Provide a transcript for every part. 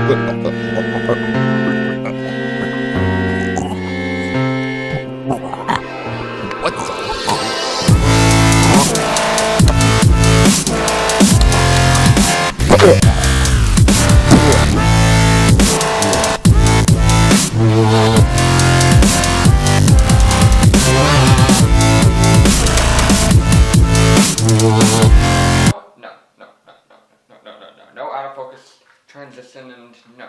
No out of focus transition and no.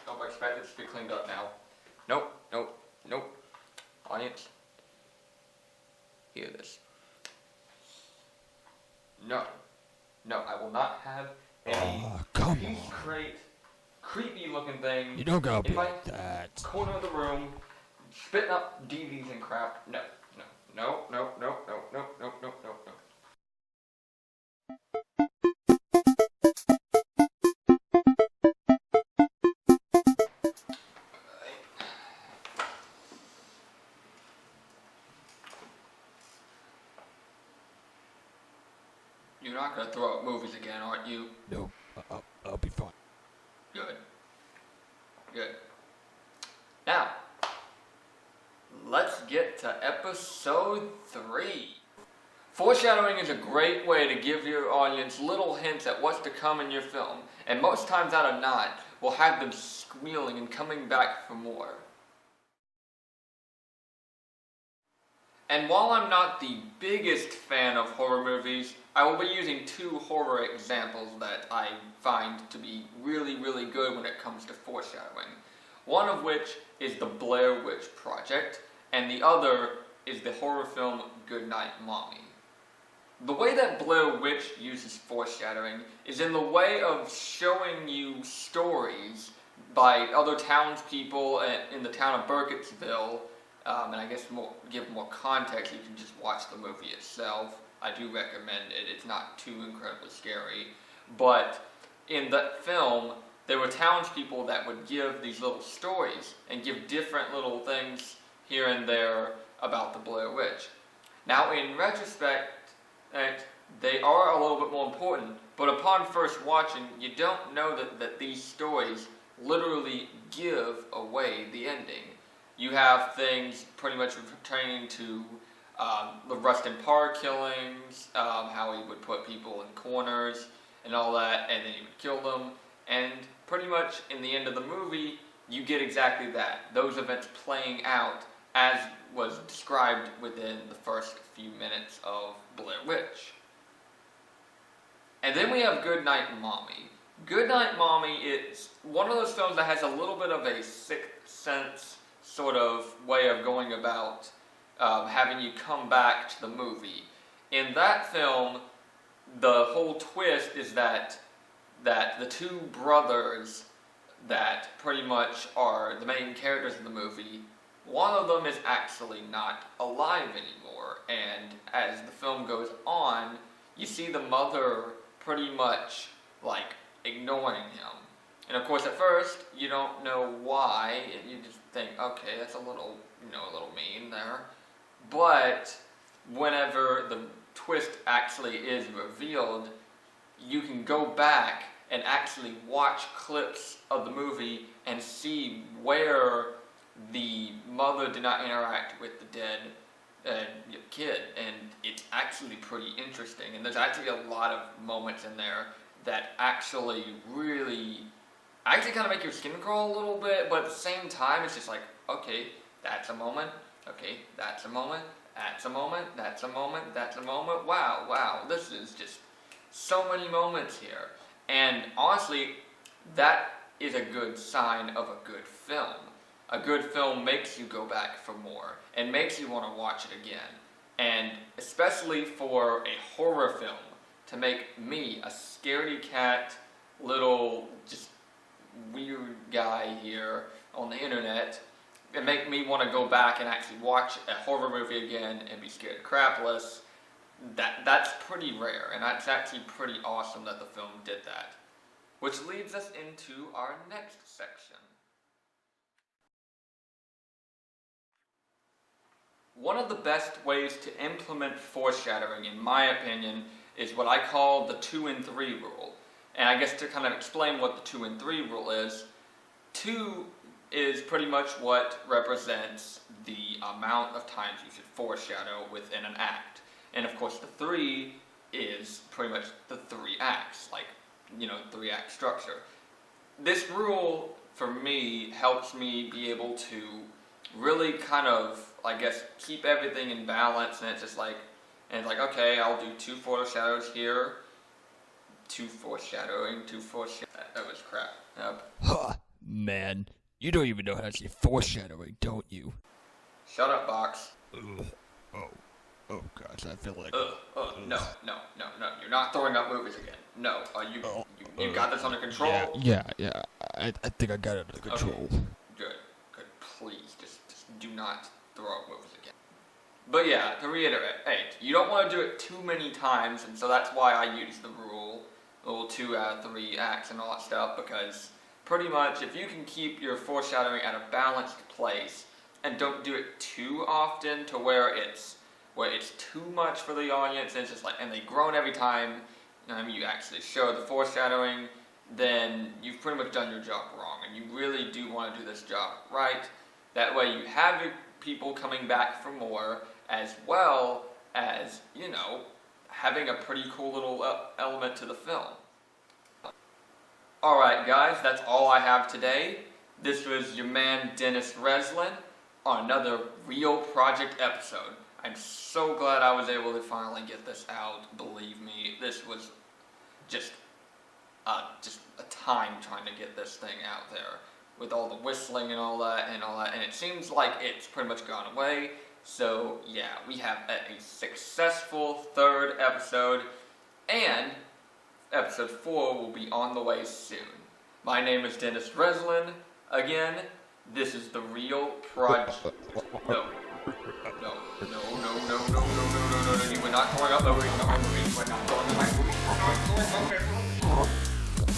Don't expect it to be cleaned up now. Nope. Audience, hear this. No, I will not have any creepy looking thing. You don't gotta in be my like that. corner of the room, spitting up DVDs and crap. No. You're not gonna throw out movies again, aren't you? No, I'll be fine. Good. Now, let's get to episode 3. Foreshadowing is a great way to give your audience little hints at what's to come in your film, and most times out of not, will have them squealing and coming back for more. And while I'm not the biggest fan of horror movies, I will be using 2 horror examples that I find to be really good when it comes to foreshadowing. One of which is the Blair Witch Project, and the other is the horror film Goodnight Mommy. The way that Blair Witch uses foreshadowing is in the way of showing you stories by other townspeople in the town of Burkittsville. And I guess give more context, you can just watch the movie itself. I do recommend it. It's not too incredibly scary. But in that film, there were townspeople that would give these little stories and give different little things here and there about the Blair Witch. Now, in retrospect, they are a little bit more important, but upon first watching, you don't know that these stories literally give away the ending. You have things pretty much pertaining to the Rustin Parr killings, how he would put people in corners and all that, and then he would kill them. And pretty much in the end of the movie, you get exactly that. Those events playing out as was described within the first few minutes of Blair Witch. And then we have Goodnight Mommy. Goodnight Mommy is one of those films that has a little bit of a Sixth Sense sort of way of going about having you come back to the movie. In that film, the whole twist is that the 2 brothers that pretty much are the main characters in the movie, one of them is actually not alive anymore, and as the film goes on, you see the mother pretty much like ignoring him. And of course, at first, you don't know why, and you just think, okay, that's a little mean there. But whenever the twist actually is revealed, you can go back and actually watch clips of the movie and see where the mother did not interact with the dead kid, and it's actually pretty interesting. And there's actually a lot of moments in there that actually kind of make your skin crawl a little bit, but at the same time, it's just like, okay, that's a moment, okay, that's a moment, that's a moment, that's a moment, that's a moment, wow, this is just so many moments here. And honestly, that is a good sign of a good film. A good film makes you go back for more, and makes you want to watch it again. And especially for a horror film, to make me, a scaredy cat, little, just weird guy here on the internet, and make me want to go back and actually watch a horror movie again and be scared crapless, that's pretty rare, and that's actually pretty awesome that the film did that. Which leads us into our next section. One of the best ways to implement foreshadowing, in my opinion, is what I call the 2 and 3 rule. And I guess to kind of explain what the 2 and 3 rule is, 2 is pretty much what represents the amount of times you should foreshadow within an act. And of course the 3 is pretty much the 3 acts, like, 3-act structure. This rule, for me, helps me be able to really kind of, I guess, keep everything in balance, and it's like, okay, I'll do 2 foreshadows here, 2 foreshadowing, 2 foreshadowing. That was crap. Huh, man. You don't even know how to say foreshadowing, don't you? Shut up, Box. Ugh. Oh gosh, I feel like... No, you're not throwing up movies again. No, you got this under control? Yeah, I think I got it under control. Okay. Good. Please, just do not throw up movies again. But yeah, to reiterate, you don't want to do it too many times, and so that's why I use the rule 2 out of 3 acts and all that stuff, because pretty much if you can keep your foreshadowing at a balanced place and don't do it too often to where it's too much for the audience, and it's just like, and they groan every time you actually show the foreshadowing, then you've pretty much done your job wrong, and you really do want to do this job right. That way you have your people coming back for more, as well as, having a pretty cool little element to the film. Alright guys, that's all I have today. This was your man Dennis Reslin on another Real Project episode. I'm so glad I was able to finally get this out. Believe me, this was just a time trying to get this thing out there with all the whistling and all that, and it seems like it's pretty much gone away. So yeah, we have a successful 3rd episode, and episode 4 will be on the way soon. My name is Dennis Reslin. Again, this is the Real Project. No. You were not going up the ring. No, you were not going to my movie. No.